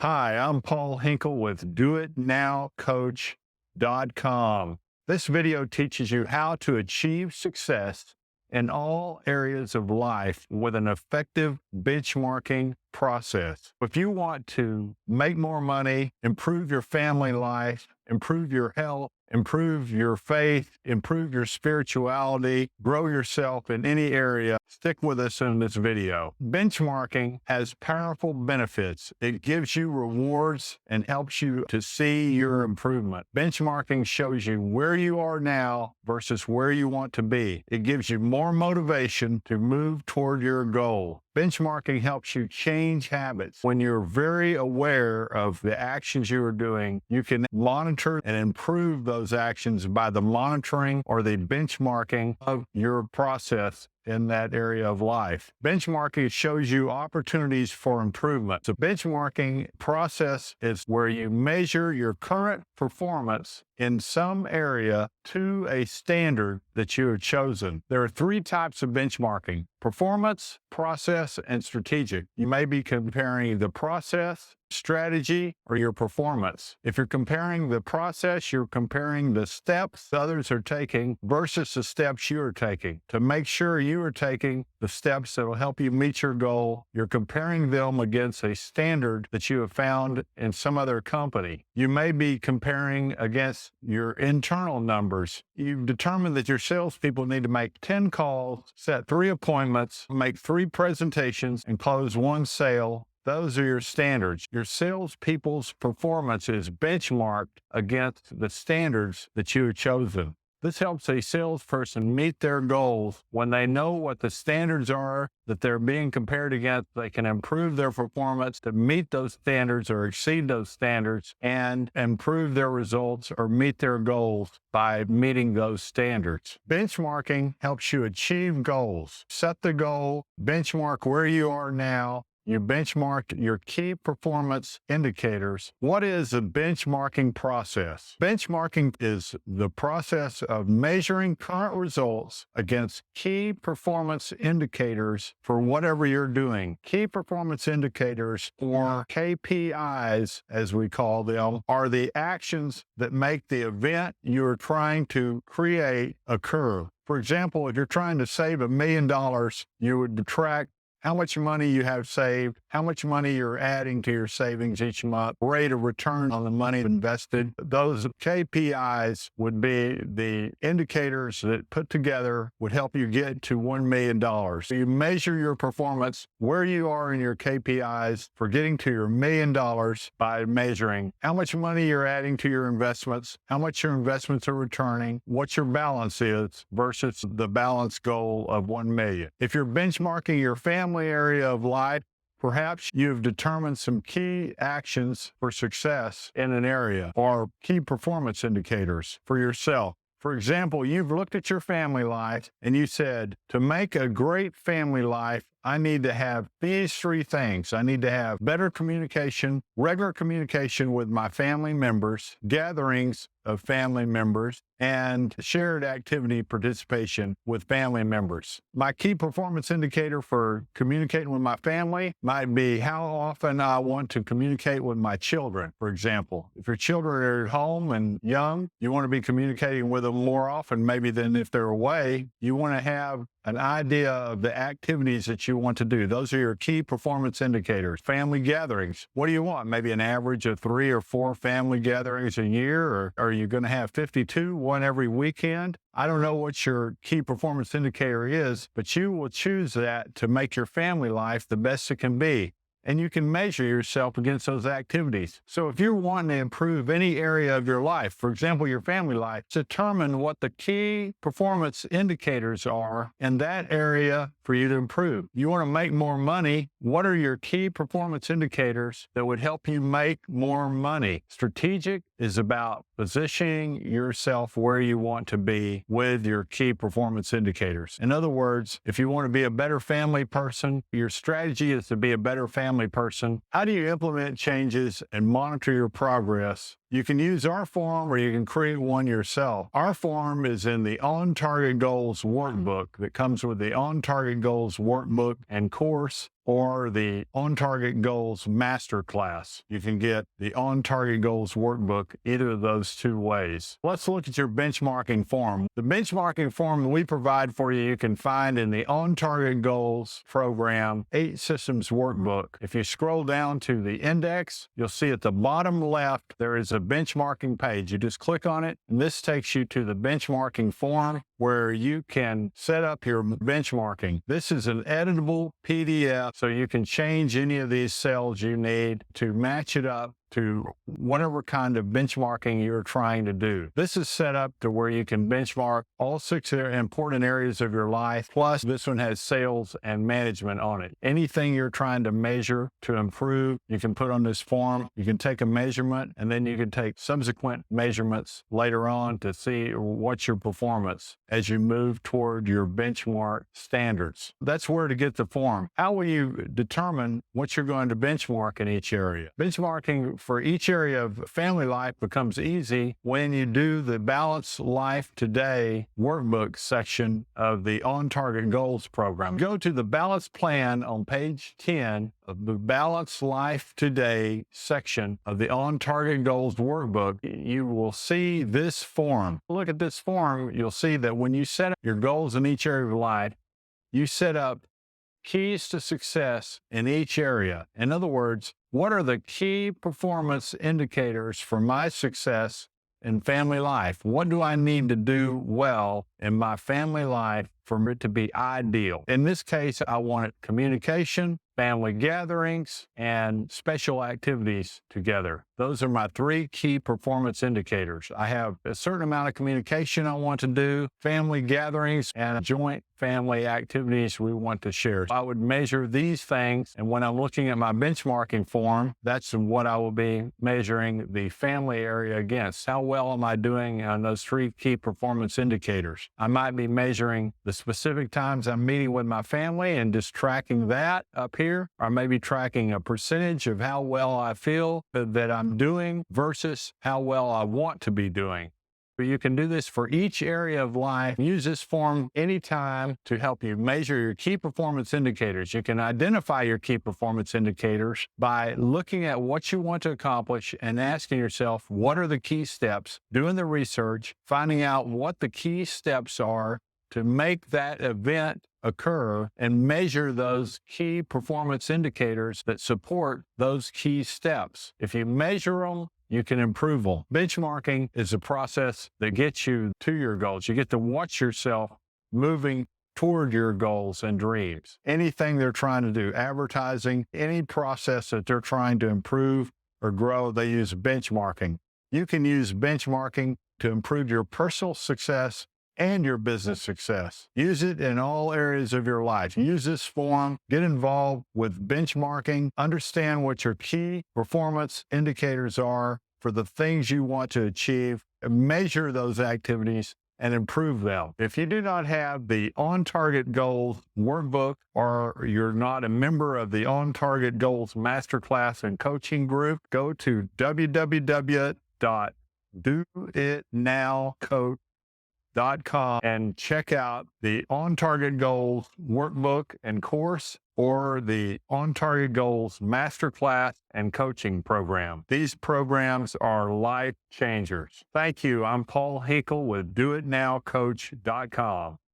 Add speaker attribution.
Speaker 1: Hi, I'm Paul Hinkle with DoItNowCoach.com. This video teaches you how to achieve success in all areas of life with an effective benchmarking process. If you want to make more money, improve your family life, improve your health, improve your faith, improve your spirituality, grow yourself in any area, stick with us in this video. Benchmarking has powerful benefits. It gives you rewards and helps you to see your improvement. Benchmarking shows you where you are now versus where you want to be. It gives you more motivation to move toward your goal. Benchmarking helps you change habits. When you're very aware of the actions you are doing, you can monitor and improve those actions by the monitoring or the benchmarking of your process in that area of life. Benchmarking shows you opportunities for improvement. The benchmarking process is where you measure your current performance in some area to a standard that you have chosen. There are three types of benchmarking: performance, process, and strategic. You may be comparing the process, strategy, or your performance. If you're comparing the process, you're comparing the steps others are taking versus the steps you are taking. To make sure you are taking the steps that will help you meet your goal, you're comparing them against a standard that you have found in some other company. You may be comparing against your internal numbers. You've determined that your salespeople need to make 10 calls, set 3 appointments, make 3 presentations, and close 1 sale. Those are your standards. Your salespeople's performance is benchmarked against the standards that you have chosen. This helps a salesperson meet their goals. When they know what the standards are that they're being compared against, they can improve their performance to meet those standards or exceed those standards and improve their results or meet their goals by meeting those standards. Benchmarking helps you achieve goals. Set the goal, benchmark where you are now. You benchmarked your key performance indicators. What is a benchmarking process? Benchmarking is the process of measuring current results against key performance indicators for whatever you're doing. Key performance indicators, or KPIs as we call them, are the actions that make the event you're trying to create occur. For example, if you're trying to save $1 million, you would track how much money you have saved, how much money you're adding to your savings each month, rate of return on the money invested. Those KPIs would be the indicators that put together would help you get to $1 million. So you measure your performance, where you are in your KPIs for getting to your $1 million by measuring how much money you're adding to your investments, how much your investments are returning, what your balance is versus the balance goal of 1 million. If you're benchmarking your family area of life, perhaps you've determined some key actions for success in an area or key performance indicators for yourself. For example, you've looked at your family life and you said, to make a great family life, I need to have these 3 things. I need to have better communication, regular communication with my family members, gatherings of family members, and shared activity participation with family members. My key performance indicator for communicating with my family might be how often I want to communicate with my children, for example. If your children are at home and young, you want to be communicating with them more often maybe than if they're away. You want to have an idea of the activities that you want to do. Those are your key performance indicators. Family gatherings. What do you want? Maybe an average of 3 or 4 family gatherings a year, or are you going to have 52, one every weekend? I don't know what your key performance indicator is, but you will choose that to make your family life the best it can be. And you can measure yourself against those activities. So if you're wanting to improve any area of your life, for example, your family life, determine what the key performance indicators are in that area for you to improve. You want to make more money. What are your key performance indicators that would help you make more money? Strategic is about positioning yourself where you want to be with your key performance indicators. In other words, if you want to be a better family person, your strategy is to be a better family person. How do you implement changes and monitor your progress You can use our form or you can create one yourself. Our form is in the On Target Goals workbook that comes with the On Target Goals workbook and course, or the On Target Goals Masterclass. You can get the On Target Goals workbook either of those two ways. Let's look at your benchmarking form. The benchmarking form we provide for you can find in the On Target Goals program 8 systems workbook. If you scroll down to the index, you'll see at the bottom left there is a benchmarking page. You just click on it, and this takes you to the benchmarking form where you can set up your benchmarking. This is an editable PDF, so you can change any of these cells you need to match it up to whatever kind of benchmarking you're trying to do. This is set up to where you can benchmark all 6 important areas of your life, plus this one has sales and management on it. Anything you're trying to measure to improve, you can put on this form. You can take a measurement, and then you can take subsequent measurements later on to see what's your performance as you move toward your benchmark standards. That's where to get the form. How will you determine what you're going to benchmark in each area? Benchmarking for each area of family life becomes easy when you do the Balanced Life Today workbook section of the On Target Goals program. Go to the Balanced Plan on page 10 of the Balanced Life Today section of the On Target Goals workbook. You will see this form. Look at this form. You'll see that when you set up your goals in each area of life, you set up keys to success in each area. In other words, what are the key performance indicators for my success in family life? What do I need to do well in my family life for it to be ideal? In this case, I wanted communication, family gatherings, and special activities together. Those are my 3 key performance indicators. I have a certain amount of communication I want to do, family gatherings, and joint family activities we want to share. I would measure these things, and when I'm looking at my benchmarking form, that's what I will be measuring the family area against. How well am I doing on those 3 key performance indicators? I might be measuring the specific times I'm meeting with my family and just tracking that up here, or maybe tracking a percentage of how well I feel that I'm doing versus how well I want to be doing. But you can do this for each area of life. Use this form anytime to help you measure your key performance indicators. You can identify your key performance indicators by looking at what you want to accomplish and asking yourself, what are the key steps? Doing the research, finding out what the key steps are to make that event occur, and measure those key performance indicators that support those key steps. If you measure them, you can improve them. Benchmarking is a process that gets you to your goals. You get to watch yourself moving toward your goals and dreams. Anything they're trying to do, advertising, any process that they're trying to improve or grow, they use benchmarking. You can use benchmarking to improve your personal success and your business success. Use it in all areas of your life. Use this form, get involved with benchmarking, understand what your key performance indicators are for the things you want to achieve, measure those activities, and improve them. If you do not have the On Target Goals workbook, or you're not a member of the On Target Goals Masterclass and Coaching Group, go to www.doitnowcoach.com and check out the On Target Goals workbook and course, or the On Target Goals Masterclass and Coaching Program. These programs are life changers. Thank you. I'm Paul Hinkle with DoItNowCoach.com.